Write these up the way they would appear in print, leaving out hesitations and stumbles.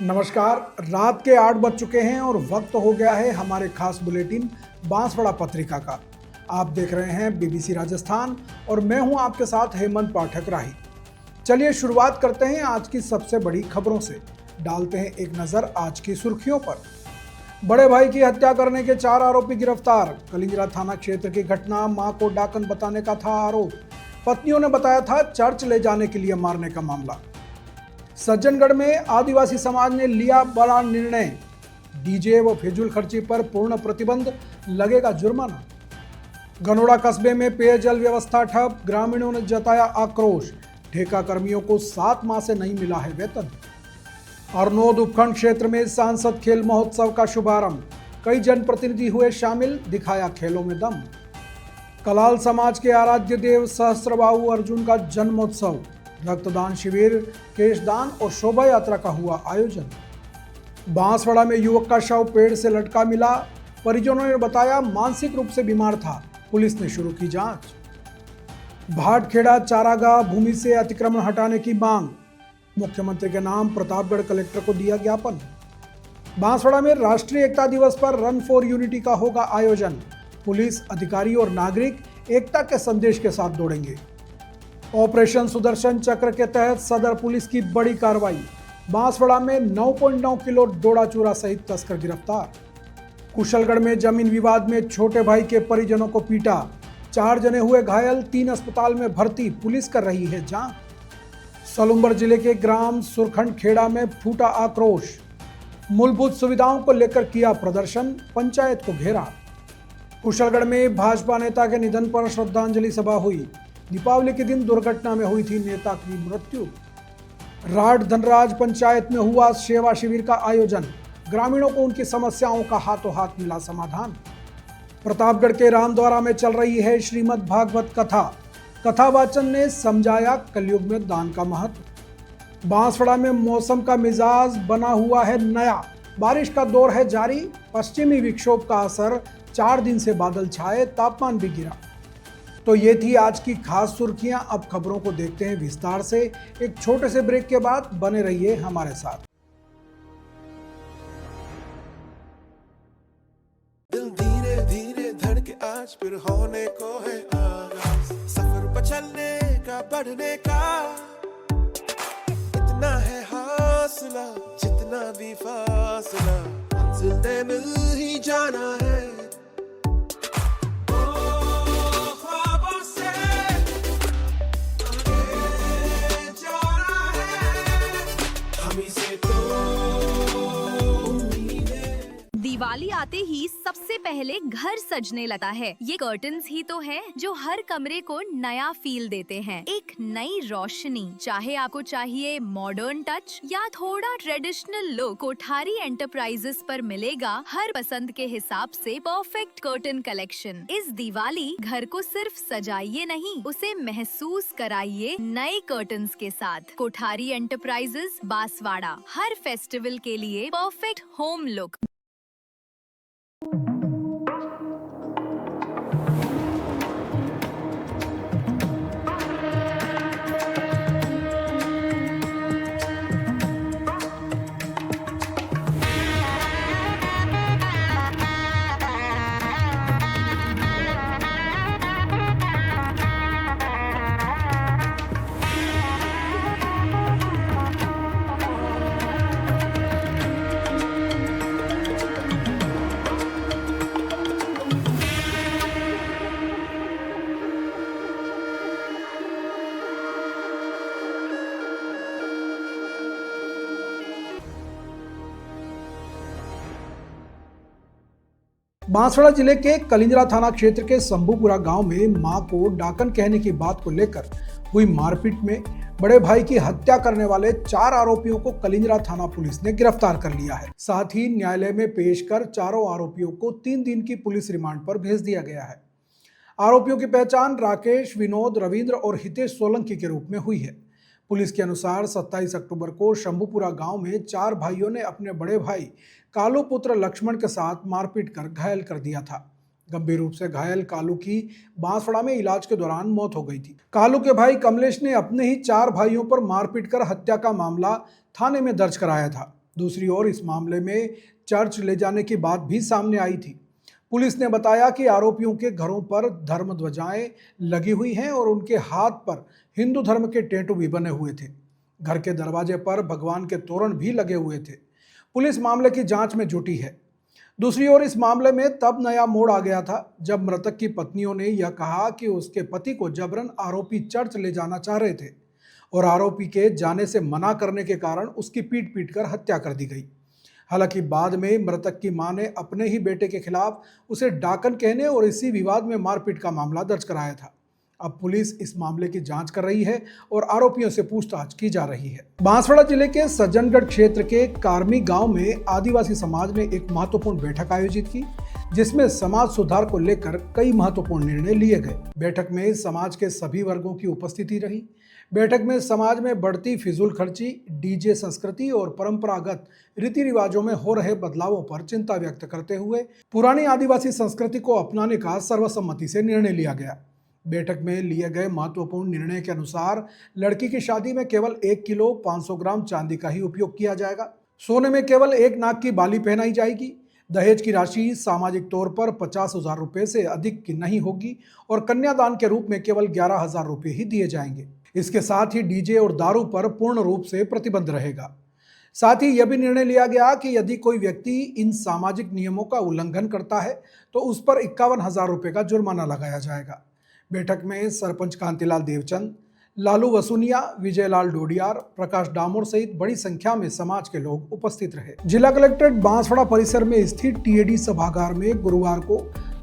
नमस्कार। रात के 8 बज चुके हैं और वक्त हो गया है हमारे खास बुलेटिन बांसवाड़ा पत्रिका का। आप देख रहे हैं बीबीसी राजस्थान और मैं हूं आपके साथ हेमंत पाठक राही। चलिए शुरुआत करते हैं आज की सबसे बड़ी खबरों से। डालते हैं एक नजर आज की सुर्खियों पर। बड़े भाई की हत्या करने के 4 आरोपी गिरफ्तार। कलिंजरा थाना क्षेत्र की घटना, मां को डाकन बताने का था आरोप। पत्नियों ने बताया था चर्च ले जाने के लिए मारने का मामला। सज्जनगढ़ में आदिवासी समाज ने लिया बड़ा निर्णय। डीजे व फिजूल खर्ची पर पूर्ण प्रतिबंध, लगेगा जुर्माना। गनोड़ा कस्बे में पेयजल व्यवस्था ठप, ग्रामीणों ने जताया आक्रोश। ठेका कर्मियों को 7 माह से नहीं मिला है वेतन। अरनोद उपखंड क्षेत्र में सांसद खेल महोत्सव का शुभारंभ, कई जनप्रतिनिधि हुए शामिल, दिखाया खेलों में दम। कलाल समाज के आराध्य देव सहस्त्रबाहु अर्जुन का जन्मोत्सव, रक्तदान शिविर, केशदान और शोभा यात्रा का हुआ आयोजन। बांसवाड़ा में युवक का शव पेड़ से लटका मिला, परिजनों ने बताया मानसिक रूप से बीमार था, पुलिस ने शुरू की जांच। भाटखेड़ा चारागाह भूमि से अतिक्रमण हटाने की मांग, मुख्यमंत्री के नाम प्रतापगढ़ कलेक्टर को दिया ज्ञापन। बांसवाड़ा में राष्ट्रीय एकता दिवस पर रन फॉर यूनिटी का होगा आयोजन, पुलिस अधिकारी और नागरिक एकता के संदेश के साथ दौड़ेंगे। ऑपरेशन सुदर्शन चक्र के तहत सदर पुलिस की बड़ी कार्रवाई, बांसवाड़ा में 9.9 किलो डोडा चूरा सहित तस्कर गिरफ्तार। कुशलगढ़ में जमीन विवाद में छोटे भाई के परिजनों को पीटा, 4 जने हुए घायल, 3 अस्पताल में भर्ती, पुलिस कर रही है जांच। सलुम्बर जिले के ग्राम सुरखंड खेड़ा में फूटा आक्रोश, मूलभूत सुविधाओं को लेकर किया प्रदर्शन, पंचायत को घेरा। कुशलगढ़ में भाजपा नेता के निधन पर श्रद्धांजलि सभा हुई, दीपावली के दिन दुर्घटना में हुई थी नेता की मृत्यु। राड धनराज पंचायत में हुआ सेवा शिविर का आयोजन, ग्रामीणों को उनकी समस्याओं का हाथों हाथ मिला समाधान। प्रतापगढ़ के रामद्वारा में चल रही है श्रीमद् भागवत कथा, कथावाचन ने समझाया कलयुग में दान का महत्व। बांसवाड़ा में मौसम का मिजाज बना हुआ है नया, बारिश का दौर है जारी, पश्चिमी विक्षोभ का असर, 4 दिन से बादल छाए, तापमान भी गिरा। तो ये थी आज की खास सुर्खियां। अब खबरों को देखते हैं विस्तार से। एक छोटे से ब्रेक के बाद बने रहिए हमारे साथ। दिल धीरे धीरे धड़के आज फिर होने को है आगाज, सफर पर चलने का, बढ़ने का। इतना है हौसला, जितना भी फासला, मंजिल ने मिल ही जाना है। दिवाली आते ही सबसे पहले घर सजने लगता है। ये कर्टन्स ही तो है जो हर कमरे को नया फील देते हैं, एक नई रोशनी। चाहे आपको चाहिए मॉडर्न टच या थोड़ा ट्रेडिशनल लुक, कोठारी एंटरप्राइजेस पर मिलेगा हर पसंद के हिसाब से परफेक्ट कर्टन कलेक्शन। इस दिवाली घर को सिर्फ सजाइए नहीं, उसे महसूस कराइए नए कर्टन्स के साथ। कोठारी एंटरप्राइजेस बांसवाड़ा, हर फेस्टिवल के लिए परफेक्ट होम लुक। बांसवाड़ा जिले के कलिंजरा थाना क्षेत्र के शंभूपुरा गांव में मां को डाकन कहने की बात को लेकर हुई मारपीट में बड़े भाई की हत्या करने वाले 4 आरोपियों को कलिंजरा थाना पुलिस ने गिरफ्तार कर लिया है। साथ ही न्यायालय में पेश कर चारों आरोपियों को 3 दिन की पुलिस रिमांड पर भेज दिया गया है। आरोपियों की पहचान राकेश, विनोद, रविंद्र और हितेश सोलंकी के रूप में हुई है। पुलिस के अनुसार 27 अक्टूबर को शंभूपुरा गांव में 4 भाइयों ने अपने बड़े भाई कालू पुत्र लक्ष्मण के साथ मारपीट कर घायल कर दिया था। गंभीर रूप से घायल कालू की बांसवाड़ा में इलाज के दौरान मौत हो गई थी। कालू के भाई कमलेश ने अपने ही 4 भाइयों पर मारपीट कर हत्या का मामला थाने में दर्ज कराया था। दूसरी ओर इस मामले में चर्च ले जाने की बात भी सामने आई थी। पुलिस ने बताया कि आरोपियों के घरों पर धर्म ध्वजाएं लगी हुई हैं और उनके हाथ पर हिंदू धर्म के टैटू भी बने हुए थे। घर के दरवाजे पर भगवान के तोरण भी लगे हुए थे। पुलिस मामले की जांच में जुटी है। दूसरी ओर इस मामले में तब नया मोड़ आ गया था जब मृतक की पत्नियों ने यह कहा कि उसके पति को जबरन आरोपी चर्च ले जाना चाह रहे थे और आरोपी के जाने से मना करने के कारण उसकी पीट पीट कर हत्या कर दी गई। हालांकि बाद में मृतक की मां ने अपने ही बेटे के खिलाफ उसे डाकन कहने और इसी विवाद में मारपीट का मामला दर्ज कराया था। अब पुलिस इस मामले की जांच कर रही है और आरोपियों से पूछताछ की जा रही है। बांसवाड़ा जिले के सज्जनगढ़ क्षेत्र के कारमी गांव में आदिवासी समाज ने एक महत्वपूर्ण बैठक आयोजित की, जिसमें समाज सुधार को लेकर कई महत्वपूर्ण निर्णय लिए गए। बैठक में समाज के सभी वर्गों की उपस्थिति रही। बैठक में समाज में बढ़ती फिजूल खर्ची, डीजे संस्कृति और परंपरागत रीति रिवाजों में हो रहे बदलावों पर चिंता व्यक्त करते हुए पुरानी आदिवासी संस्कृति को अपनाने का सर्वसम्मति से निर्णय लिया गया। बैठक में लिए गए महत्वपूर्ण निर्णय के अनुसार लड़की की शादी में केवल 1 किलो 500 ग्राम चांदी का ही उपयोग किया जाएगा। सोने में केवल 1 नाक की बाली पहनाई जाएगी। दहेज की राशि सामाजिक तौर पर 50,000 रुपये से अधिक की नहीं होगी और कन्यादान के रूप में केवल 11,000 रुपये ही दिए जाएंगे। इसके साथ ही डीजे और दारू पर पूर्ण रूप से प्रतिबंध रहेगा। साथ ही यह भी निर्णय लिया गया कि यदि कोई व्यक्ति इन सामाजिक नियमों का उल्लंघन करता है तो उस पर 51,000 रुपये का जुर्माना लगाया जाएगा। बैठक में सरपंच कांतिलाल देवचंद, लालू वसुनिया, विजयलाल डोडियार, प्रकाश डामोर सहित बड़ी संख्या में समाज के लोग उपस्थित रहे। जिला कलेक्ट्रेट बांसवाड़ा परिसर में स्थित टीएडी सभागार में गुरुवार को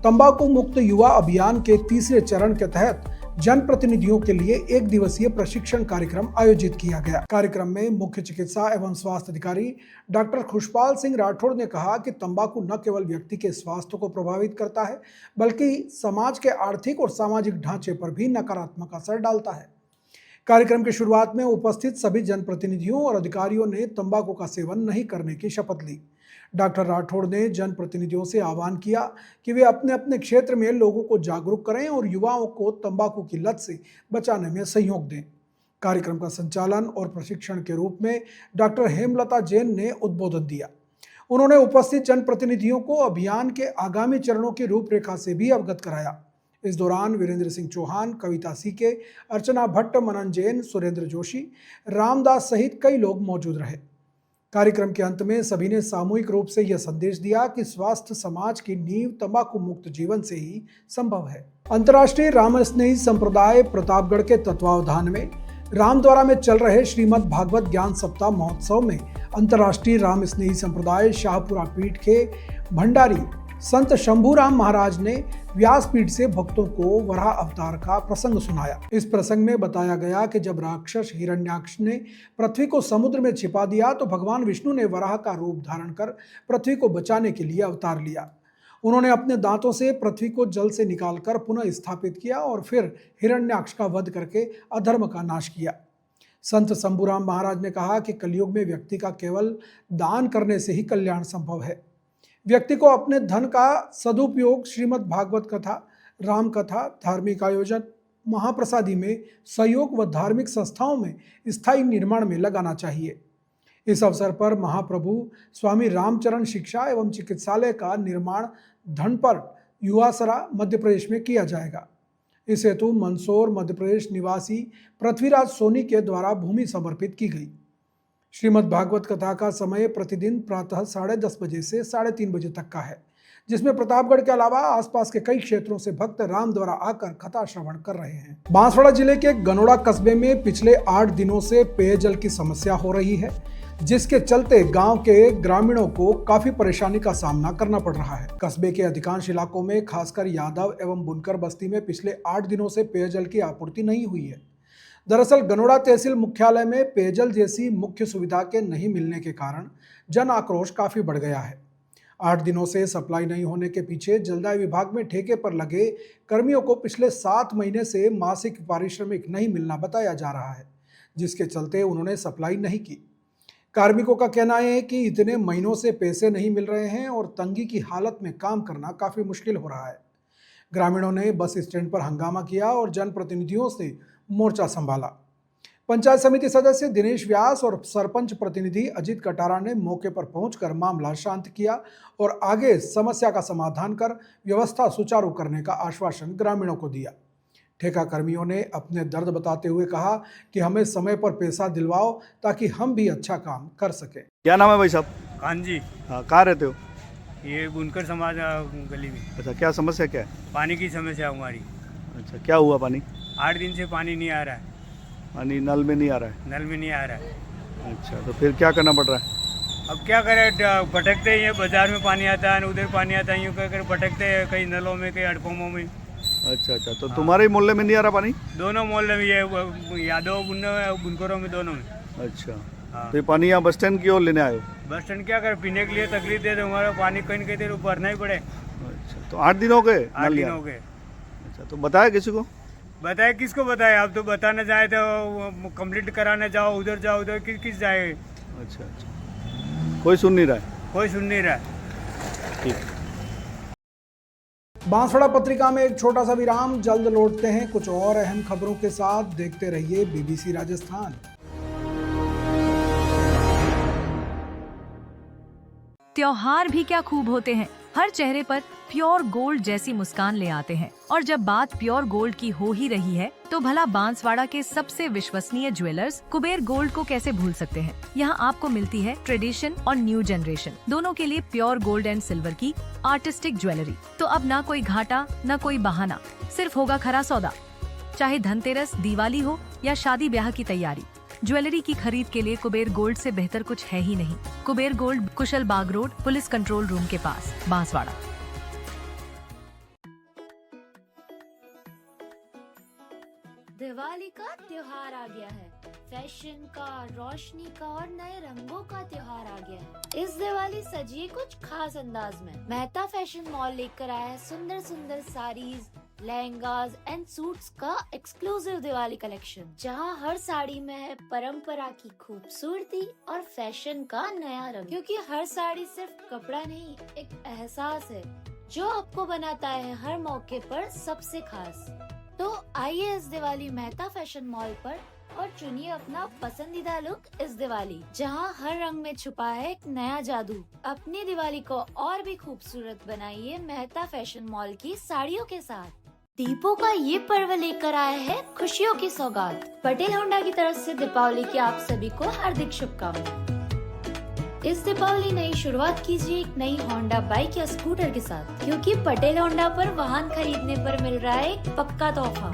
तंबाकू मुक्त युवा अभियान के तीसरे चरण के तहत जनप्रतिनिधियों के लिए 1 दिवसीय प्रशिक्षण कार्यक्रम आयोजित किया गया। कार्यक्रम में मुख्य चिकित्सा एवं स्वास्थ्य अधिकारी डॉक्टर खुशपाल सिंह राठौड़ ने कहा कि तंबाकू न केवल व्यक्ति के स्वास्थ्य को प्रभावित करता है बल्कि समाज के आर्थिक और सामाजिक ढांचे पर भी नकारात्मक असर डालता है। कार्यक्रम की शुरुआत में उपस्थित सभी जनप्रतिनिधियों और अधिकारियों ने तंबाकू का सेवन नहीं करने की शपथ ली। डॉक्टर राठौड़ ने जनप्रतिनिधियों से आह्वान किया कि वे अपने अपने क्षेत्र में लोगों को जागरूक करें और युवाओं को तंबाकू की लत से बचाने में सहयोग दें। कार्यक्रम का संचालन और प्रशिक्षण के रूप में डॉक्टर हेमलता जैन ने उद्बोधन दिया। उन्होंने उपस्थित जनप्रतिनिधियों को अभियान के आगामी चरणों की रूपरेखा से भी अवगत कराया। इस दौरान वीरेंद्र सिंह चौहान, कविता सीके, अर्चना भट्ट, मनन जैन, सुरेंद्र जोशी, रामदास सहित कई लोग मौजूद रहे। कार्यक्रम के अंत में सभी ने सामूहिक रूप से यह संदेश दिया कि स्वास्थ्य समाज की नींव तंबाकू मुक्त जीवन से ही संभव है। अंतर्राष्ट्रीय राम स्नेही संप्रदाय प्रतापगढ़ के तत्वावधान में रामद्वारा में चल रहे श्रीमद् भागवत ज्ञान सप्ताह महोत्सव में अंतर्राष्ट्रीय राम स्नेही संप्रदाय शाहपुरा पीठ के भंडारी संत शंभूराम महाराज ने व्यासपीठ से भक्तों को वराह अवतार का प्रसंग सुनाया। इस प्रसंग में बताया गया कि जब राक्षस हिरण्याक्ष ने पृथ्वी को समुद्र में छिपा दिया तो भगवान विष्णु ने वराह का रूप धारण कर पृथ्वी को बचाने के लिए अवतार लिया। उन्होंने अपने दांतों से पृथ्वी को जल से निकालकर पुनः स्थापित किया और फिर हिरण्याक्ष का वध करके अधर्म का नाश किया। संत शंभूराम महाराज ने कहा कि कलयुग में व्यक्ति का केवल दान करने से ही कल्याण संभव है। व्यक्ति को अपने धन का सदुपयोग श्रीमद् भागवत कथा, राम कथा, धार्मिक आयोजन, महाप्रसादी में सहयोग व धार्मिक संस्थाओं में स्थायी निर्माण में लगाना चाहिए। इस अवसर पर महाप्रभु स्वामी रामचरण शिक्षा एवं चिकित्सालय का निर्माण धनपर युवासरा मध्य प्रदेश में किया जाएगा। इस हेतु मंदसौर मध्य प्रदेश निवासी पृथ्वीराज सोनी के द्वारा भूमि समर्पित की गई। श्रीमद् भागवत कथा का समय प्रतिदिन प्रातः 10:30 बजे से 3:30 बजे तक का है, जिसमें प्रतापगढ़ के अलावा आसपास के कई क्षेत्रों से भक्त राम द्वारा आकर कथा श्रवण कर रहे हैं। बांसवाड़ा जिले के गनोड़ा कस्बे में पिछले 8 दिनों से पेयजल की समस्या हो रही है, जिसके चलते गांव के ग्रामीणों को काफी परेशानी का सामना करना पड़ रहा है। कस्बे के अधिकांश इलाकों में खासकर यादव एवं बुनकर बस्ती में पिछले 8 दिनों से पेयजल की आपूर्ति नहीं हुई है। दरअसल गनोड़ा तहसील मुख्यालय में पेयजल जैसी मुख्य सुविधा के नहीं मिलने के कारण जन आक्रोश काफी बढ़ गया है। 8 दिनों से सप्लाई नहीं होने के पीछे जलदाय विभाग में ठेके पर लगे कर्मियों को पिछले 7 महीने से मासिक पारिश्रमिक नहीं मिलना बताया जा रहा है, जिसके चलते उन्होंने सप्लाई नहीं की। कार्मिकों का कहना है कि इतने महीनों से पैसे नहीं मिल रहे हैं और तंगी की हालत में काम करना काफी मुश्किल हो रहा है। ग्रामीणों ने बस स्टैंड पर हंगामा किया और जनप्रतिनिधियों से मोर्चा संभाला। पंचायत समिति सदस्य दिनेश व्यास और सरपंच प्रतिनिधि अजीत कटारा ने मौके पर पहुंचकर मामला शांत किया और आगे समस्या का समाधान कर व्यवस्था सुचारू करने का आश्वासन ग्रामीणों को दिया। ठेका कर्मियों ने अपने दर्द बताते हुए कहा कि हमें समय पर पैसा दिलवाओ ताकि हम भी अच्छा काम कर सकें। क्या नाम है भाई साहब? हाँ जी, हाँ, कहाँ रहते हो? ये बुनकर समाज गली में अच्छा, क्या समस्या क्या है? पानी की समस्या है हमारी। अच्छा, क्या हुआ? पानी 8 दिन से पानी नहीं आ रहा है, पानी नल में नहीं आ रहा है? नल में नहीं आ रहा है। अच्छा, तो फिर क्या करना पड़ रहा है? अब क्या करें, भटकते हैं, बाजार में पानी आता है, उधर पानी आता है, यूँ कर भटकते हैं, कहीं नलों में, कहीं हड़पंपों में। अच्छा अच्छा, तो तुम्हारे मोहल्ले में नहीं आ रहा पानी? दोनों मोहल्ले में, ये यादव बुनकरों में, दोनों में। अच्छा, हाँ। तो ये पानी यहाँ बस स्टैंड की ओर लेने आए हो? बस स्टैंड क्या करें, पीने के लिए तकलीफ दे दो, हमारा पानी कहीं कहीं देर भरना ही पड़े। अच्छा, तो 8 दिन हो गए? 8 दिन हो गए। अच्छा, तो बताया किसी को? बताए किसको बताए, आप तो बताने जाए तो कंप्लीट कराने जाओ, उधर जाओ, उधर किस जाए। अच्छा अच्छा, कोई सुन नहीं रहा है? कोई सुन नहीं रहा है। ठीक। बांसवाड़ा पत्रिका में एक छोटा सा विराम, जल्द लौटते हैं कुछ और अहम खबरों के साथ। देखते रहिए बीबीसी राजस्थान। त्योहार भी क्या खूब होते हैं, हर चेहरे पर प्योर गोल्ड जैसी मुस्कान ले आते हैं। और जब बात प्योर गोल्ड की हो ही रही है तो भला बांसवाड़ा के सबसे विश्वसनीय ज्वेलर्स कुबेर गोल्ड को कैसे भूल सकते हैं। यहाँ आपको मिलती है ट्रेडिशन और न्यू जनरेशन दोनों के लिए प्योर गोल्ड एंड सिल्वर की आर्टिस्टिक ज्वेलरी। तो अब ना कोई घाटा न कोई बहाना, सिर्फ होगा खरा सौदा। चाहे धनतेरस, दिवाली हो या शादी ब्याह की तैयारी, ज्वेलरी की खरीद के लिए कुबेर गोल्ड से बेहतर कुछ है ही नहीं। कुबेर गोल्ड, कुशल बाग रोड, पुलिस कंट्रोल रूम के पास, बांसवाड़ा। दिवाली का त्योहार आ गया है, फैशन का, रोशनी का और नए रंगों का त्योहार आ गया है। इस दिवाली सजिए कुछ खास अंदाज में। मेहता फैशन मॉल लेकर आया है सुंदर सुंदर साड़ीज, लहंगास एंड सूट्स का एक्सक्लूसिव दिवाली कलेक्शन, जहां हर साड़ी में है परंपरा की खूबसूरती और फैशन का नया रंग। क्योंकि हर साड़ी सिर्फ कपड़ा नहीं, एक एहसास है जो आपको बनाता है हर मौके पर सबसे खास। तो आइए इस दिवाली मेहता फैशन मॉल पर और चुनिए अपना पसंदीदा लुक इस दिवाली, जहां हर रंग में छुपा है एक नया जादू। अपनी दिवाली को और भी खूबसूरत बनाइए मेहता फैशन मॉल की साड़ियों के साथ। दीपों का ये पर्व लेकर आया है खुशियों की सौगात। पटेल होंडा की तरफ से दीपावली की आप सभी को हार्दिक शुभकामनाएं। इस दीपावली नई शुरुआत कीजिए एक नई होंडा बाइक या स्कूटर के साथ, क्योंकि पटेल होंडा पर वाहन खरीदने पर मिल रहा है एक पक्का तोहफा।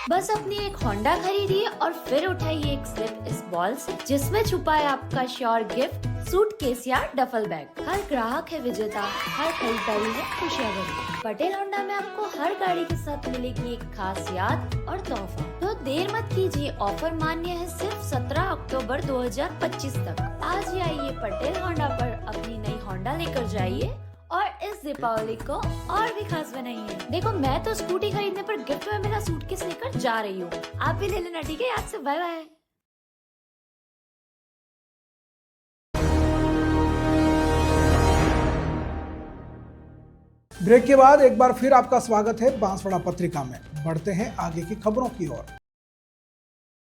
बस अपनी एक होंडा खरीदिए और फिर उठाइए एक स्लिप इस बॉल से, जिसमें छुपा है आपका श्योर गिफ्ट, सूटकेस या डफल बैग। हर ग्राहक है विजेता, हर खरीदारी है खुशियाँ भरी। पटेल होंडा में आपको हर गाड़ी के साथ मिलेगी एक खास याद और तोहफा। तो देर मत कीजिए, ऑफर मान्य है सिर्फ 17 अक्टूबर 2025 तक। आज ही आइए पटेल होंडा पर अपनी नई होंडा लेकर जाइए और इस दीपावली को और भी खास बनाइए। देखो, मैं तो स्कूटी खरीदने पर गिफ्ट में मेरा सूटकेस लेकर जा रही हूँ, आप भी ले लेना, ठीक है? आज से बाय बाय। ब्रेक के बाद एक बार फिर आपका स्वागत है बांसवाड़ा पत्रिका में। बढ़ते हैं आगे की खबरों की ओर।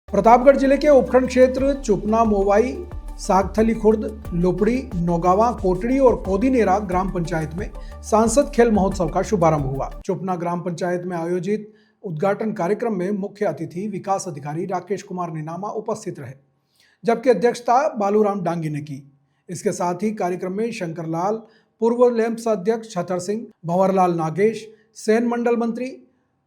प्रतापगढ़ जिले के उपखंड क्षेत्र चुपना, मोवाई, सागथली खुर्द, लोपड़ी, नौगावा, कोटड़ी और कोदीनेरा ग्राम पंचायत में सांसद खेल महोत्सव का शुभारंभ हुआ। चुपना ग्राम पंचायत में आयोजित उद्घाटन कार्यक्रम में मुख्य अतिथि विकास अधिकारी राकेश कुमार नीनामा उपस्थित रहे, जबकि अध्यक्षता बालूराम डांगी ने की। इसके साथ ही कार्यक्रम में शंकर लाल, पूर्व लैंप्स अध्यक्ष छतर सिंह, भंवरलाल नागेश, सैन मंडल मंत्री,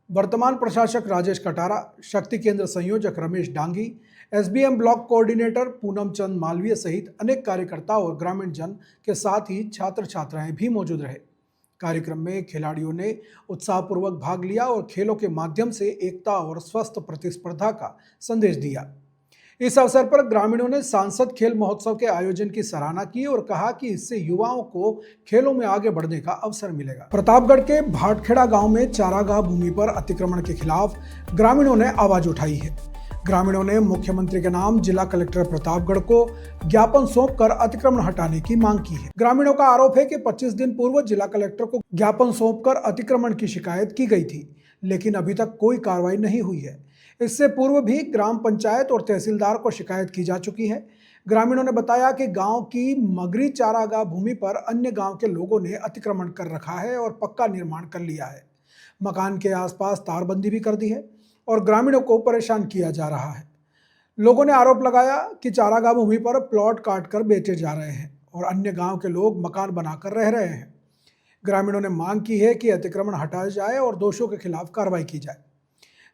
वर्तमान प्रशासक राजेश कटारा, शक्ति केंद्र संयोजक Ramesh Dangi, SBM block coordinator Poonam Chand Malviya सहित अनेक कार्यकर्ता और ग्रामीण जन के साथ ही छात्र छात्राएं भी मौजूद रहे। कार्यक्रम में खिलाड़ियों ने उत्साहपूर्वक भाग लिया और खेलों के माध्यम से एकता और स्वस्थ प्रतिस्पर्धा का संदेश दिया। इस अवसर पर ग्रामीणों ने सांसद खेल महोत्सव के आयोजन की सराहना की और कहा कि इससे युवाओं को खेलों में आगे बढ़ने का अवसर मिलेगा। प्रतापगढ़ के भाटखेड़ा गांव में चारागाह भूमि पर अतिक्रमण के खिलाफ ग्रामीणों ने आवाज उठाई है। ग्रामीणों ने मुख्यमंत्री के नाम जिला कलेक्टर प्रतापगढ़ को ज्ञापन सौंपकर अतिक्रमण हटाने की मांग की है। ग्रामीणों का आरोप है कि 25 दिन पूर्व जिला कलेक्टर को ज्ञापन सौंपकर अतिक्रमण की शिकायत की गई थी, लेकिन अभी तक कोई कार्रवाई नहीं हुई है। इससे पूर्व भी ग्राम पंचायत और तहसीलदार को शिकायत की जा चुकी है। ग्रामीणों ने बताया कि गांव की मगरी चारागाह भूमि पर अन्य गांव के लोगों ने अतिक्रमण कर रखा है और पक्का निर्माण कर लिया है। मकान के आसपास तारबंदी भी कर दी है और ग्रामीणों को परेशान किया जा रहा है। लोगों ने आरोप लगाया कि चारागाह भूमि पर प्लॉट काटकर बेचे जा रहे हैं और अन्य गांव के लोग मकान बनाकर रह रहे हैं। ग्रामीणों ने मांग की है कि अतिक्रमण हटाया जाए और दोषियों के खिलाफ कार्रवाई की जाए।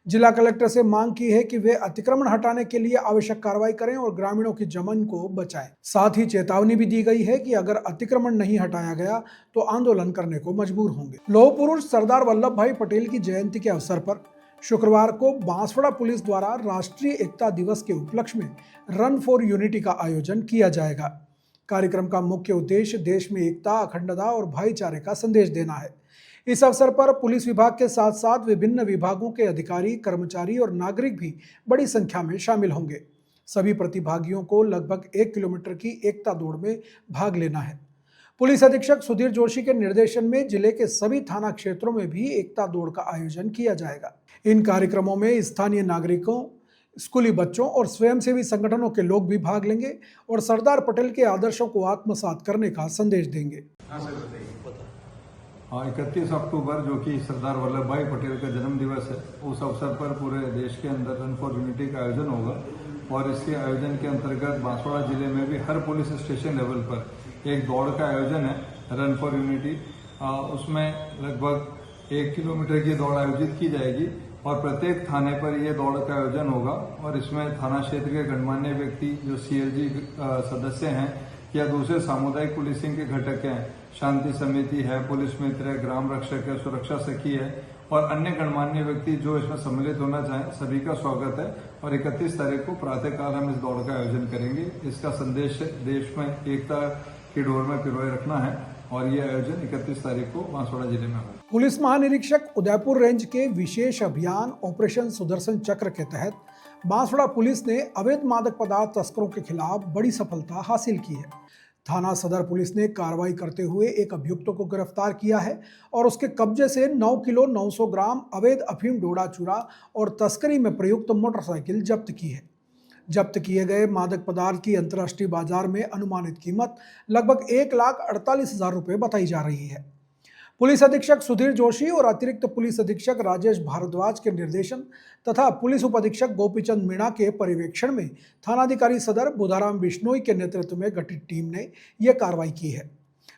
जिला कलेक्टर से मांग की है कि वे अतिक्रमण हटाने के लिए आवश्यक कार्रवाई करें और ग्रामीणों की जमीन को बचाएं। साथ ही चेतावनी भी दी गई है कि अगर अतिक्रमण नहीं हटाया गया तो आंदोलन करने को मजबूर होंगे। लौह पुरुष सरदार वल्लभ भाई पटेल की जयंती के अवसर पर शुक्रवार को बांसवाड़ा पुलिस द्वारा राष्ट्रीय एकता दिवस के उपलक्ष्य में रन फॉर यूनिटी का आयोजन किया जाएगा। कार्यक्रम का मुख्य उद्देश्य देश में एकता, अखंडता और भाईचारे का संदेश देना है। इस अवसर पर पुलिस विभाग के साथ साथ विभिन्न विभागों के अधिकारी, कर्मचारी और नागरिक भी बड़ी संख्या में शामिल होंगे। सभी प्रतिभागियों को लगभग 1 किलोमीटर की एकता दौड़ में भाग लेना है। पुलिस अधीक्षक सुधीर जोशी के निर्देशन में जिले के सभी थाना क्षेत्रों में भी एकता दौड़ का आयोजन किया जाएगा। इन कार्यक्रमों में स्थानीय नागरिकों, स्कूली बच्चों और स्वयंसेवी संगठनों के लोग भी भाग लेंगे और सरदार पटेल के आदर्शों को आत्मसात करने का संदेश देंगे। 31 अक्टूबर जो कि सरदार वल्लभ भाई पटेल का जन्म दिवस है, उस अवसर पर पूरे देश के अंदर रन फॉर यूनिटी का आयोजन होगा और इसके आयोजन के अंतर्गत बांसवाड़ा जिले में भी हर पुलिस स्टेशन लेवल पर एक दौड़ का आयोजन है, रन फॉर यूनिटी। उसमें लगभग 1 किलोमीटर की दौड़ आयोजित की जाएगी और प्रत्येक थाने पर यह दौड़ का आयोजन होगा और इसमें थाना क्षेत्र के गणमान्य व्यक्ति जो CLG सदस्य हैं या दूसरे सामुदायिक पुलिसिंग के घटक हैं, शांति समिति है, पुलिस मित्र है, ग्राम रक्षक है, सुरक्षा सखी है और अन्य गणमान्य व्यक्ति जो इसमें सम्मिलित होना चाहें, सभी का स्वागत है। और 31 तारीख को प्रातःकाल हम इस दौड़ का आयोजन करेंगे। इसका संदेश देश में एकता की डोर में पिरोए रखना है और ये आयोजन 31 तारीख को बांसवाड़ा जिले में होगा। पुलिस महानिरीक्षक उदयपुर रेंज के विशेष अभियान ऑपरेशन सुदर्शन चक्र के तहत बांसवाड़ा पुलिस ने अवैध मादक पदार्थ तस्करों के खिलाफ बड़ी सफलता हासिल की है। थाना सदर पुलिस ने कार्रवाई करते हुए एक अभियुक्त को गिरफ्तार किया है और उसके कब्जे से 9 किलो 900 ग्राम अवैध अफीम डोडा चूरा और तस्करी में प्रयुक्त मोटरसाइकिल जब्त की है। जब्त किए गए मादक पदार्थ की अंतर्राष्ट्रीय बाजार में अनुमानित कीमत लगभग 1,48,000 रुपये बताई जा रही है। पुलिस अधीक्षक सुधीर जोशी और अतिरिक्त पुलिस अधीक्षक राजेश भारद्वाज के निर्देशन तथा पुलिस उप अधीक्षक गोपीचंद मीणा के पर्यवेक्षण में थानाधिकारी सदर बुधाराम बिश्नोई के नेतृत्व में गठित टीम ने यह कार्रवाई की है।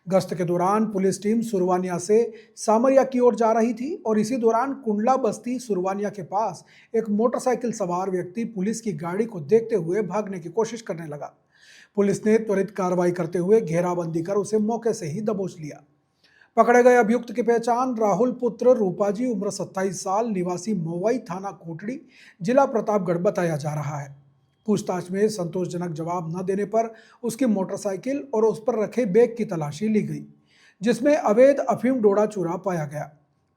गश्त के दौरान पुलिस टीम सुरवानिया से सामरिया की ओर जा रही थी और इसी दौरान कुंडला बस्ती सुरवानिया के पास एक मोटरसाइकिल सवार व्यक्ति पुलिस की गाड़ी को देखते हुए भागने की कोशिश करने लगा। पुलिस ने त्वरित कार्रवाई करते हुए घेराबंदी कर उसे मौके से ही दबोच लिया। पकड़े गए अभियुक्त की पहचान राहुल पुत्र रूपाजी, उम्र 27 साल, निवासी मोवाई, थाना कोटड़ी, जिला प्रतापगढ़ बताया जा रहा है। पूछताछ में संतोषजनक जवाब न देने पर उसकी मोटरसाइकिल और उस पर रखे बैग की तलाशी ली गई, जिसमें अवैध अफीम डोडा चूरा पाया गया।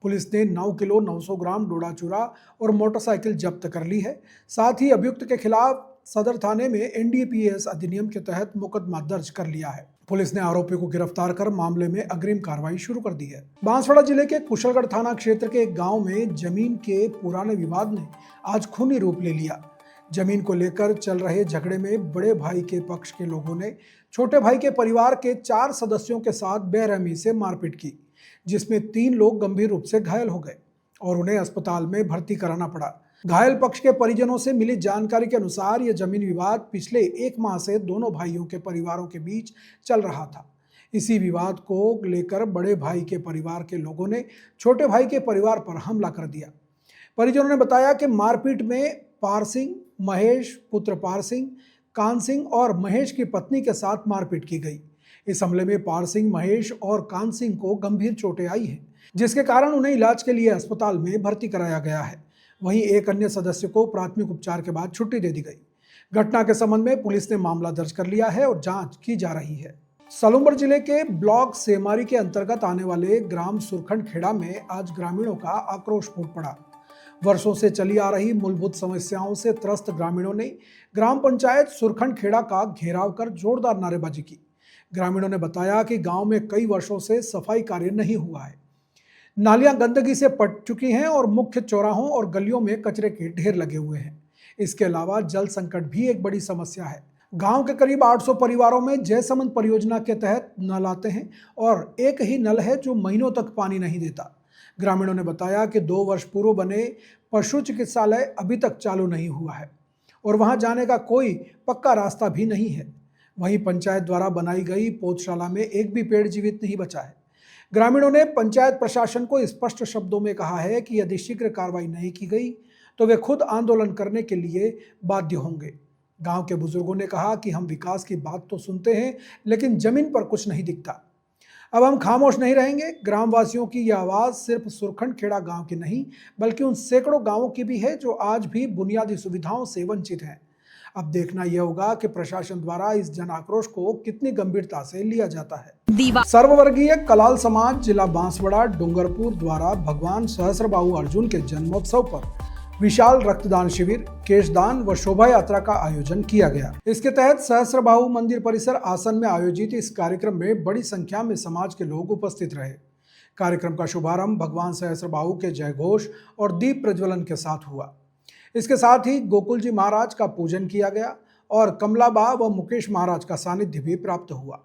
पुलिस ने 9 किलो 900 ग्राम डोडा चूरा और मोटरसाइकिल जब्त कर ली है। साथ ही अभियुक्त के खिलाफ सदर थाने में NDPS अधिनियम के तहत मुकदमा दर्ज कर लिया है। पुलिस ने आरोपी को गिरफ्तार कर मामले में अग्रिम कार्रवाई शुरू कर दी है। बांसवाड़ा जिले के कुशलगढ़ थाना क्षेत्र के एक गांव में जमीन के पुराने विवाद ने आज खूनी रूप ले लिया। जमीन को लेकर चल रहे झगड़े में बड़े भाई के पक्ष के लोगों ने छोटे भाई के परिवार के 4 सदस्यों के साथ बेरहमी से मारपीट की, जिसमें 3 लोग गंभीर रूप से घायल हो गए और उन्हें अस्पताल में भर्ती कराना पड़ा। घायल पक्ष के परिजनों से मिली जानकारी के अनुसार यह जमीन विवाद पिछले 1 माह से दोनों भाइयों के परिवारों के बीच चल रहा था। इसी विवाद को लेकर बड़े भाई के परिवार के लोगों ने छोटे भाई के परिवार पर हमला कर दिया। परिजनों ने बताया कि मारपीट में पार सिंह, महेश पुत्र पार सिंह, कान सिंह और महेश की पत्नी के साथ मारपीट की गई। इस हमले में पार सिंह, महेश और कान सिंह को गंभीर चोटें आई हैं, जिसके कारण उन्हें इलाज के लिए अस्पताल में भर्ती कराया गया है। वहीं एक अन्य सदस्य को प्राथमिक उपचार के बाद छुट्टी दे दी गई। घटना के संबंध में पुलिस ने मामला दर्ज कर लिया है और जांच की जा रही है। सलूमपुर जिले के ब्लॉक सेमारी के अंतर्गत आने वाले ग्राम सुरखंड खेड़ा में आज ग्रामीणों का आक्रोश फूट पड़ा। वर्षों से चली आ रही मूलभूत समस्याओं से त्रस्त ग्रामीणों ने ग्राम पंचायत सुरखंड खेड़ा का घेराव कर जोरदार नारेबाजी की। ग्रामीणों ने बताया कि गांव में कई वर्षों से सफाई कार्य नहीं हुआ है, नालियां गंदगी से पट चुकी हैं और मुख्य चौराहों और गलियों में कचरे के ढेर लगे हुए हैं। इसके अलावा जल संकट भी एक बड़ी समस्या है। गांव के करीब 800 परिवारों में जयसमंद परियोजना के तहत नल आते हैं और एक ही नल है जो महीनों तक पानी नहीं देता। ग्रामीणों ने बताया कि 2 वर्ष पूर्व बने पशु चिकित्सालय अभी तक चालू नहीं हुआ है और वहां जाने का कोई पक्का रास्ता भी नहीं है। वहीं पंचायत द्वारा बनाई गई पौधशाला में एक भी पेड़ जीवित नहीं बचा है। ग्रामीणों ने पंचायत प्रशासन को स्पष्ट शब्दों में कहा है कि यदि शीघ्र कार्रवाई नहीं की गई तो वे खुद आंदोलन करने के लिए बाध्य होंगे। गांव के बुजुर्गों ने कहा कि हम विकास की बात तो सुनते हैं लेकिन जमीन पर कुछ नहीं दिखता। अब हम खामोश नहीं रहेंगे। ग्रामवासियों की यह आवाज़ सिर्फ सुरखंड खेड़ा गांव की नहीं बल्कि उन सैकड़ों गांवों की भी है जो आज भी बुनियादी सुविधाओं से वंचित हैं। अब देखना यह होगा कि प्रशासन द्वारा इस जन आक्रोश को कितनी गंभीरता से लिया जाता है। सर्ववर्गीय कलाल समाज जिला बांसवाड़ा डूंगरपुर द्वारा भगवान सहस्त्रबाहु अर्जुन के जन्मोत्सव पर विशाल रक्तदान शिविर, केशदान व शोभा यात्रा का आयोजन किया गया। इसके तहत सहस्त्रबाहु मंदिर परिसर आसन में आयोजित इस कार्यक्रम में बड़ी संख्या में समाज के लोग उपस्थित रहे। कार्यक्रम का शुभारंभ भगवान सहस्त्रबाहु के जयघोष और दीप प्रज्वलन के साथ हुआ। इसके साथ ही गोकुल जी महाराज का पूजन किया गया और कमलाबा व मुकेश महाराज का सानिध्य भी प्राप्त हुआ।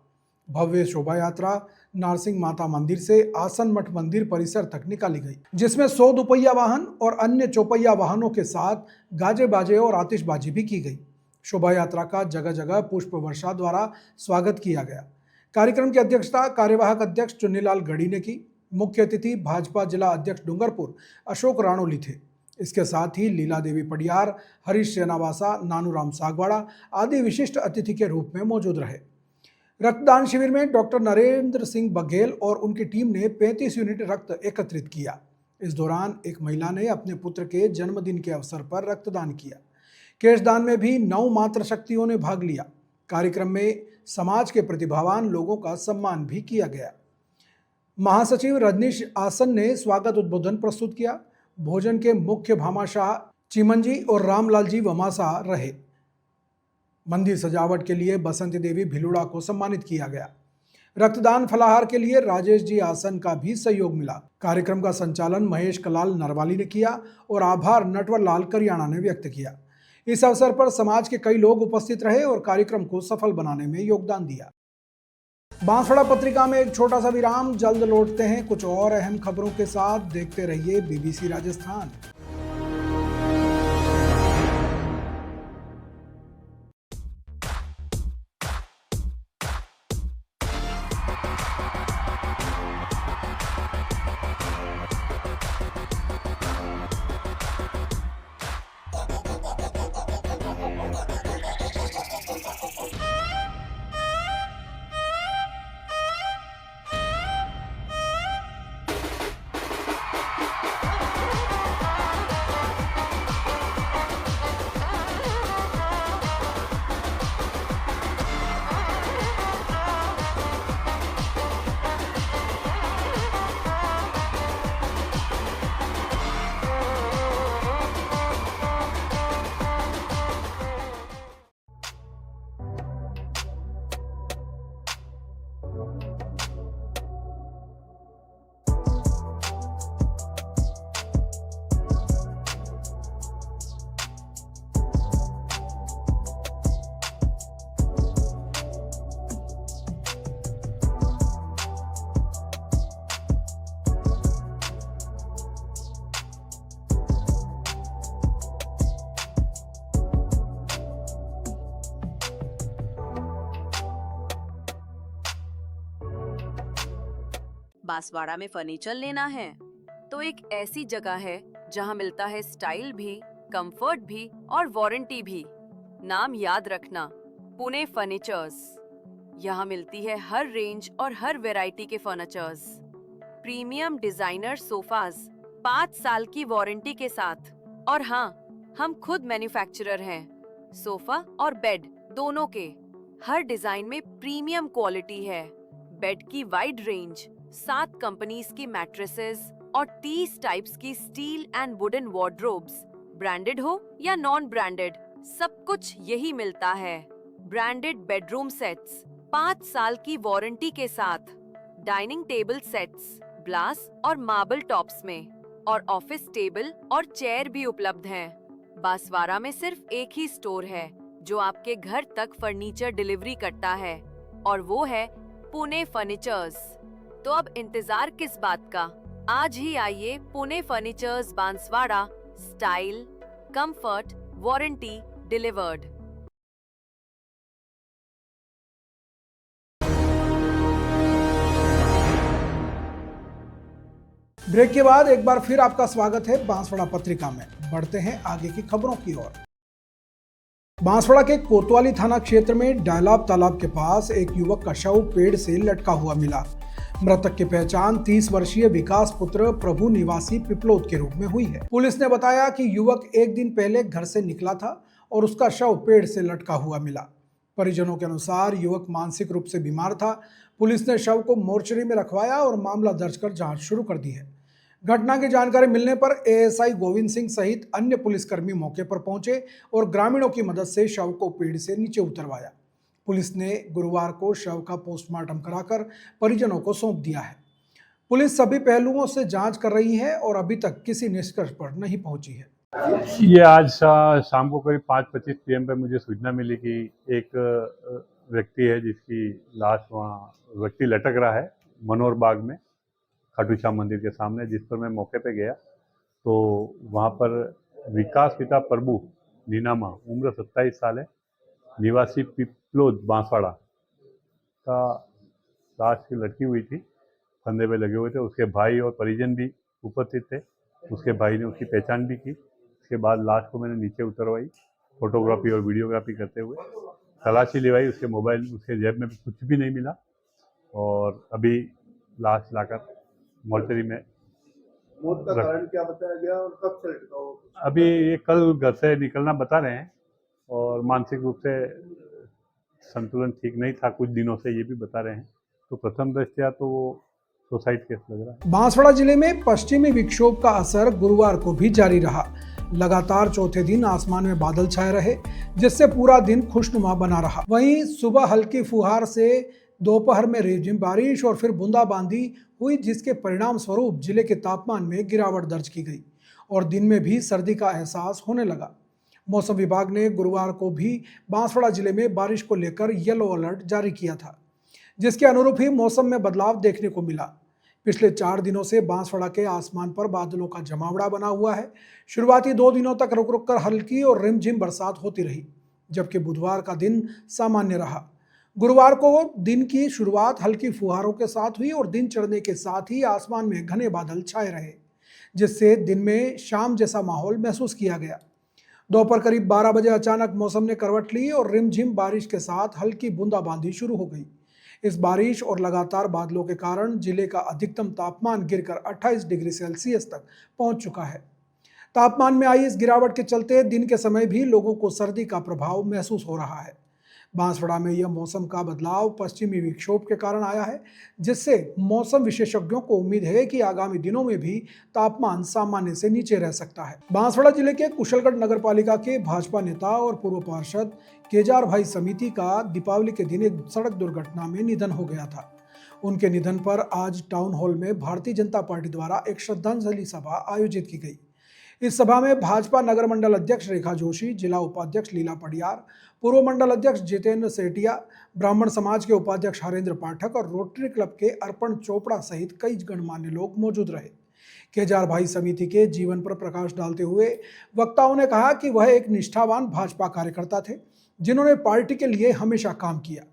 भव्य शोभा यात्रा नारसिंह माता मंदिर से आसन मठ मंदिर परिसर तक निकाली गई, जिसमें 100 दुपहिया वाहन और अन्य चौपहिया वाहनों के साथ गाजे बाजे और आतिशबाजी भी की गई। शोभा यात्रा का जगह जगह पुष्प वर्षा द्वारा स्वागत किया गया। कार्यक्रम की अध्यक्षता कार्यवाहक अध्यक्ष चुन्नीलाल गढ़ी ने की। मुख्य अतिथि भाजपा जिला अध्यक्ष डूंगरपुर अशोक राणोली थे। इसके साथ ही लीला देवी पडियार, हरीश सेनावासा, नानूराम सागवाड़ा आदि विशिष्ट अतिथि के रूप में मौजूद रहे। रक्तदान शिविर में डॉक्टर नरेंद्र सिंह बघेल और उनकी टीम ने 35 यूनिट रक्त एकत्रित किया। इस दौरान एक महिला ने अपने पुत्र के जन्मदिन के अवसर पर रक्तदान किया। केशदान में भी 9 मातृशक्तियों ने भाग लिया। कार्यक्रम में समाज के प्रतिभावान लोगों का सम्मान भी किया गया। महासचिव रजनीश आसन ने स्वागत उद्बोधन प्रस्तुत किया। भोजन के मुख्य भामाशाह चिमनजी और रामलाल जी वमासा रहे। मंदिर सजावट के लिए बसंती देवी भिलुड़ा को सम्मानित किया गया। रक्तदान फलाहार के लिए राजेश जी आसन का भी सहयोग मिला। कार्यक्रम का संचालन महेश कलाल नरवाली ने किया और आभार नटवर लाल करियाणा ने व्यक्त किया। इस अवसर पर समाज के कई लोग उपस्थित रहे और कार्यक्रम को सफल बनाने में योगदान दिया। बांसवाड़ा पत्रिका में एक छोटा सा विराम, जल्द लौटते हैं कुछ और अहम खबरों के साथ। देखते रहिए BBC राजस्थान। बांसवाड़ा में फर्नीचर लेना है तो एक ऐसी जगह है जहां मिलता है स्टाइल भी, कंफर्ट भी और वारंटी भी। नाम याद रखना, पुणे फर्नीचर्स। यहाँ मिलती है हर रेंज और हर वैरायटी के फर्नीचर्स। प्रीमियम डिजाइनर सोफाज 5 साल की वारंटी के साथ। और हाँ, हम खुद मैन्युफैक्चरर हैं, सोफा और बेड दोनों के। हर डिजाइन में प्रीमियम क्वालिटी है। बेड की वाइड रेंज, 7 कंपनीज की मैट्रेसेस और 30 टाइप्स की steel and wooden wardrobes. Branded हो या नॉन ब्रांडेड, सब कुछ यही मिलता है। ब्रांडेड बेडरूम सेट्स 5 साल की वारंटी के साथ। डाइनिंग टेबल सेट्स ब्लास और मार्बल टॉप्स में, और ऑफिस टेबल और चेयर भी उपलब्ध हैं। बांसवाड़ा में सिर्फ एक ही स्टोर है जो आपके घर तक फर्नीचर डिलीवरी करता है, और वो है पुणे फर्नीचर्स। तो अब इंतजार किस बात का, आज ही आइए Pune furnitures Banswara. Style, comfort, warranty delivered. Break के बाद एक बार फिर आपका स्वागत है बांसवाड़ा पत्रिका में। बढ़ते हैं आगे की खबरों की ओर। बांसवाड़ा के कोतवाली थाना क्षेत्र में डायलाब तालाब के पास एक युवक का शव पेड़ से लटका हुआ मिला। मृतक की पहचान 30 वर्षीय विकास पुत्र प्रभु निवासी पिपलोद के रूप में हुई है। पुलिस ने बताया कि युवक एक दिन पहले घर से निकला था और उसका शव पेड़ से लटका हुआ मिला। परिजनों के अनुसार युवक मानसिक रूप से बीमार था। पुलिस ने शव को मोर्चरी में रखवाया और मामला दर्ज कर जांच शुरू कर दी है। घटना की जानकारी मिलने पर एएसआई गोविंद सिंह सहित अन्य पुलिसकर्मी मौके पर पहुंचे और ग्रामीणों की मदद से शव को पेड़ से नीचे उतरवाया। पुलिस ने गुरुवार को शव का पोस्टमार्टम कराकर परिजनों को सौंप दिया है। पुलिस सभी पहलुओं से जांच कर रही है और अभी तक किसी निष्कर्ष पर नहीं पहुंची है। ये आज शाम को करीब 5:25 PM पे मुझे सूचना मिली कि एक व्यक्ति है जिसकी लाश वहाँ व्यक्ति लटक रहा है मनोहर बाग में, खाटू श्याम मंदिर के सामने, जिस पर मैं मौके पे गया तो वहाँ पर विकास पिता प्रभु नीनामा, उम्र 27 साल है, निवासी पिपलोद बांसवाड़ा का लाश की लटकी हुई थी, फंदे पे लगे हुए थे। उसके भाई और परिजन भी उपस्थित थे। उसके भाई ने उसकी पहचान भी की। उसके बाद लाश को मैंने नीचे उतरवाई, फोटोग्राफी और वीडियोग्राफी करते हुए तलाशी लिवाई। उसके मोबाइल, उसके जेब में कुछ भी नहीं मिला और अभी लाश लाकर मोर्चरी में। मौत का कारण क्या बताया गया और कब से लटका हो? अभी ये कल घर से निकलना बता रहे हैं और मानसिक रूप से संतुलन ठीक नहीं था कुछ दिनों से, ये भी बता रहे हैं। तो प्रथम दृष्टया तो वो सुसाइड केस लग रहा है। बांसवाड़ा जिले में पश्चिमी विक्षोभ का असर गुरुवार को भी जारी रहा। लगातार चौथे दिन आसमान में बादल छाए रहे, जिससे पूरा दिन खुशनुमा बना रहा। वहीं सुबह हल्की फुहार से दोपहर में रिमझिम बारिश और फिर बूंदाबांदी हुई, जिसके परिणाम स्वरूप जिले के तापमान में गिरावट दर्ज की गई और दिन में भी सर्दी का एहसास होने लगा। मौसम विभाग ने गुरुवार को भी बांसवाड़ा जिले में बारिश को लेकर येलो अलर्ट जारी किया था, जिसके अनुरूप ही मौसम में बदलाव देखने को मिला। पिछले 4 दिनों से बांसवाड़ा के आसमान पर बादलों का जमावड़ा बना हुआ है। शुरुआती 2 दिनों तक रुक रुक कर हल्की और रिमझिम बरसात होती रही, जबकि बुधवार का दिन सामान्य रहा। गुरुवार को दिन की शुरुआत हल्की फुहारों के साथ हुई और दिन चढ़ने के साथ ही आसमान में घने बादल छाए रहे, जिससे दिन में शाम जैसा माहौल महसूस किया गया। दोपहर करीब 12 बजे अचानक मौसम ने करवट ली और रिमझिम बारिश के साथ हल्की बूंदाबांदी शुरू हो गई। इस बारिश और लगातार बादलों के कारण जिले का अधिकतम तापमान गिरकर 28 डिग्री सेल्सियस तक पहुंच चुका है। तापमान में आई इस गिरावट के चलते दिन के समय भी लोगों को सर्दी का प्रभाव महसूस हो रहा है। बांसवाड़ा में यह मौसम का बदलाव पश्चिमी विक्षोभ के कारण आया है, जिससे मौसम विशेषज्ञों को उम्मीद है कि आगामी दिनों में भी तापमान सामान्य से नीचे रह सकता है। बांसवाड़ा जिले के कुशलगढ़ नगर पालिका के भाजपा नेता और पूर्व पार्षद केजार भाई समिति का दीपावली के दिन एक सड़क दुर्घटना में निधन हो गया था। उनके निधन पर आज टाउन हॉल में भारतीय जनता पार्टी द्वारा एक श्रद्धांजलि सभा आयोजित की गई। इस सभा में भाजपा नगर मंडल अध्यक्ष रेखा जोशी, जिला उपाध्यक्ष लीला पडियार, पूर्व मंडल अध्यक्ष जितेंद्र सेठिया, ब्राह्मण समाज के उपाध्यक्ष हरेंद्र पाठक और रोटरी क्लब के अर्पण चोपड़ा सहित कई गणमान्य लोग मौजूद रहे। केजार भाई समिति के जीवन पर प्रकाश डालते हुए वक्ताओं ने कहा कि वह एक निष्ठावान भाजपा कार्यकर्ता थे, जिन्होंने पार्टी के लिए हमेशा काम किया।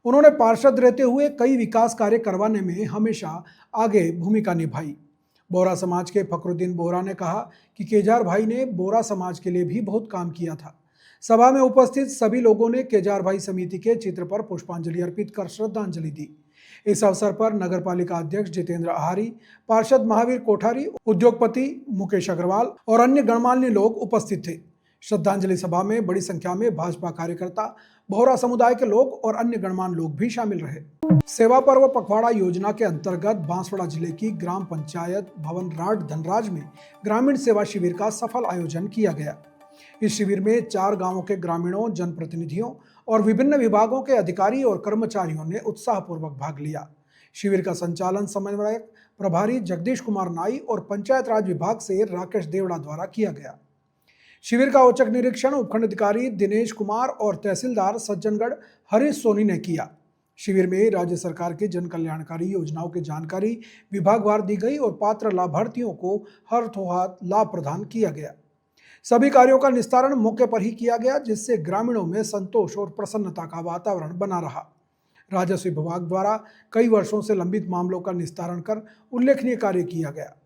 उन्होंने पार्षद रहते हुए कई विकास कार्य करवाने में हमेशा आगे भूमिका निभाई। बोरा समाज के फखरुद्दीन बोरा ने कहा कि केजार भाई ने बोरा समाज के लिए भी बहुत काम किया था। सभा में उपस्थित सभी लोगों ने केजार भाई समिति के चित्र पर पुष्पांजलि अर्पित कर श्रद्धांजलि दी। इस अवसर पर नगर पालिका अध्यक्ष जितेंद्र आहारी, पार्षद महावीर कोठारी, उद्योगपति मुकेश अग्रवाल और अन्य गणमान्य लोग उपस्थित थे। श्रद्धांजलि सभा में बड़ी संख्या में भाजपा कार्यकर्ता, बोहरा समुदाय के लोग और अन्य गणमान्य लोग भी शामिल रहे। सेवा पर्व पखवाड़ा योजना के अंतर्गत बांसवाड़ा जिले की ग्राम पंचायत भवन राट धनराज में ग्रामीण सेवा शिविर का सफल आयोजन किया गया। इस शिविर में 4 गांवों के ग्रामीणों, जनप्रतिनिधियों और विभिन्न विभागों के अधिकारी और कर्मचारियों ने उत्साहपूर्वक भाग लिया। शिविर का संचालन समन्वयक प्रभारी जगदीश कुमार नाई और पंचायत राज विभाग से राकेश देवड़ा द्वारा किया गया। शिविर का औचक निरीक्षण उपखंड अधिकारी दिनेश कुमार और तहसीलदार सज्जनगढ़ हरीश सोनी ने किया। शिविर में राज्य सरकार के जन कल्याणकारी योजनाओं की जानकारी विभागवार दी गई और पात्र लाभार्थियों को हाथों-हाथ लाभ प्रदान किया गया। सभी कार्यों का निस्तारण मौके पर ही किया गया, जिससे ग्रामीणों में संतोष और प्रसन्नता का वातावरण बना रहा। राजस्व विभाग द्वारा कई वर्षों से लंबित मामलों का निस्तारण कर उल्लेखनीय कार्य किया गया।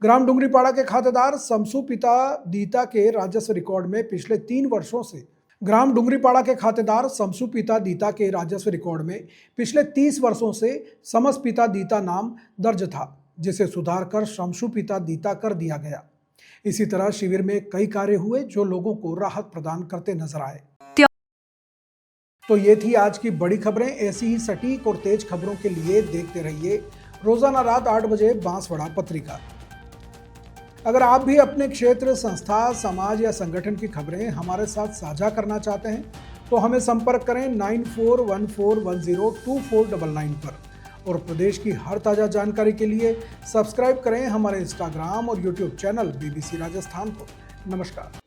ग्राम डुंगरीपाड़ा के खातेदार शमसू पिता दीता के राजस्व रिकॉर्ड में पिछले 3 वर्षों से ग्राम डुंगरीपाड़ा के खातेदार शमसू पिता दीता के राजस्व रिकॉर्ड में पिछले 30 वर्षों से समस पिता दीता नाम दर्ज था, जिसे सुधार कर शमसू पिता दीता कर दिया गया। इसी तरह शिविर में कई कार्य हुए जो लोगों को राहत प्रदान करते नजर आए। तो ये थी आज की बड़ी खबरें। ऐसी ही सटीक और तेज खबरों के लिए देखते रहिए रोजाना रात 8 बजे बांसवाड़ा पत्रिका। अगर आप भी अपने क्षेत्र, संस्था, समाज या संगठन की खबरें हमारे साथ साझा करना चाहते हैं तो हमें संपर्क करें 9414102499 पर। और प्रदेश की हर ताज़ा जानकारी के लिए सब्सक्राइब करें हमारे इंस्टाग्राम और यूट्यूब चैनल BBC राजस्थान को। नमस्कार।